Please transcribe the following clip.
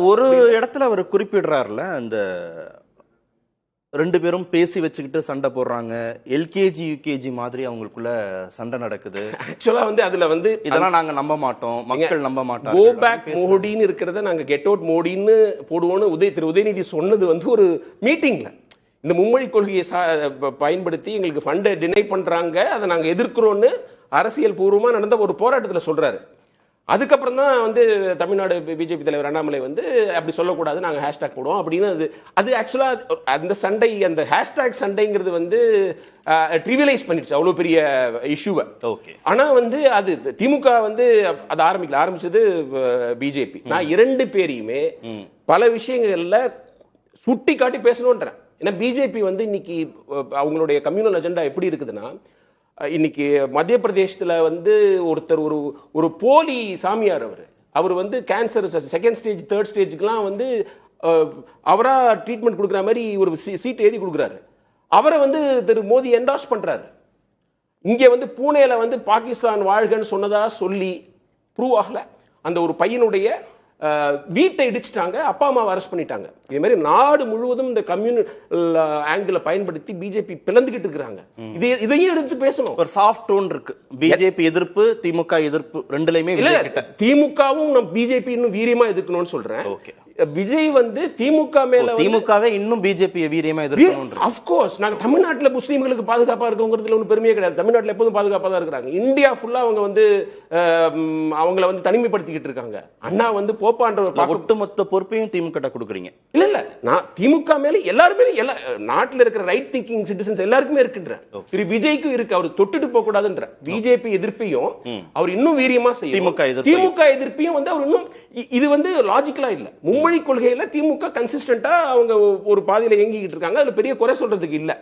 ஒரு இடத்துல அவர் குறிப்பிடுறாருல, அந்த 2 பேரும் பேசி வச்சுக்கிட்டு சண்டை போடுறாங்க. எல்கேஜி, யுகேஜி மாதிரி அவங்களுக்குள்ள சண்டை நடக்குது. ஆக்சுவலா அதுல இதெல்லாம் நாங்க நம்ப மாட்டோம், மக்கள் நம்ப மாட்டாங்க. கோ பேக் மோடின்னு இருக்கிறத நாங்க கெட் அவுட் மோடின்னு போடுவோம்னு திரு உதயநிதி சொன்னது ஒரு மீட்டிங்ல. இந்த மும்மொழி கொள்கையை பயன்படுத்தி எங்களுக்கு ஃபண்டை டினை பண்றாங்க, அதை நாங்க எதிர்க்கிறோம்னு அரசியல் பூர்வமா நடந்த ஒரு போராட்டத்தில் சொல்றாரு. அதுக்கப்புறம் தான் தமிழ்நாடு பிஜேபி தலைவர் அண்ணாமலை அப்படி சொல்லக்கூடாது, நாங்கள் ஹேஷ்டாக் போடுவோம் அப்படின்னு. அது ஆக்சுவலா அந்த சண்டை, அந்த ஹேஷ்டாக் சண்டைங்கிறது ட்ரிவியலைஸ் பண்ணிடுச்சு அவ்வளோ பெரிய இஷ்யூவை. ஓகே. ஆனா அது திமுக அது ஆரம்பிச்சது பிஜேபி. நான் 2 பேரையுமே பல விஷயங்கள்ல சுட்டி காட்டி பேசணும்ன்றேன். ஏன்னா பிஜேபி இன்னைக்கு அவங்களுடைய கம்யூனல் அஜெண்டா எப்படி இருக்குதுன்னா, இன்னைக்கு மத்திய பிரதேசத்துல ஒருத்தர் ஒரு போலி சாமியார், அவர் கேன்சர் செகண்ட் ஸ்டேஜ் தேர்ட் ஸ்டேஜுக்குலாம் அவரா ட்ரீட்மெண்ட் கொடுக்குற மாதிரி ஒரு சீட் எழுதி கொடுக்குறாரு. அவரை திரு மோடி என்டார்ஸ் பண்றாரு. இங்க பூனேல பாகிஸ்தான் வாழ்கன்னு சொன்னதா சொல்லி ப்ரூவ் ஆகல. அந்த ஒரு பையனுடைய வீட்டை இடிச்சிட்டாங்க, அப்பா அம்மாவை அரெஸ்ட் பண்ணிட்டாங்க. இதே மாதிரி நாடு முழுவதும் இந்த கம்யூனல் ஆங்கிளை பயன்படுத்தி பிஜேபி பிளந்துகிட்டு இருக்கிறாங்க. இதையும் எடுத்து பேசணும். ஒரு சாஃப்ட் டோன் இருக்கு. பிஜேபி எதிர்ப்பு, திமுக எதிர்ப்பு ரெண்டுலயுமே. திமுகவும் நம்ம பிஜேபி இன்னும் வீரியமா எதிர்க்கணும்னு சொல்றேன். விஜய் திமுக மேல திமுகவே இன்னும் பிஜேபி வீரியமா எதிர்க்கணும். ஆஃப் கோர்ஸ் நாங்க தமிழ்நாட்டுல முஸ்லீம்களுக்கு பாதுகாப்பா இருக்கோங்கிறதுல ஒன்றும் பெருமையே கிடையாது. தமிழ்நாட்டுல எப்போதும் பாதுகாப்பா தான் இருக்கிறாங்க. இந்தியா ஃபுல்லா அவங்க அவங்கள தனிமைப்படுத்திக்கிட்டு இருக்காங்க. அண்ணா போப்பான்ற ஒட்டுமொத்த பொறுப்பையும் திமுக கொடுக்குறீங்க. இல்ல நான் திமுக மேல எல்லாருமே நாட்டில் இருக்கிற ரைட் திங்கிங் சிட்டிசன்ஸ் எல்லாருக்குமே இருக்குன்ற. திரு விஜய்க்கும் இருக்கு. அவர் தொட்டுட்டு போக கூடாதுன்ற பிஜேபி எதிர்ப்பையும் அவர் இன்னும் வீரியமா செய்யும். திமுக எதிர்ப்பையும் அவர் இன்னும் இது லாஜிக்கலா இல்ல. மும்மொழி கொள்கையில திமுக கன்சிஸ்டன்டா அவங்க ஒரு பாதையில இயங்கிக்கிட்டு இருக்காங்க. அதுல பெரிய குறை சொல்றதுக்கு இல்ல.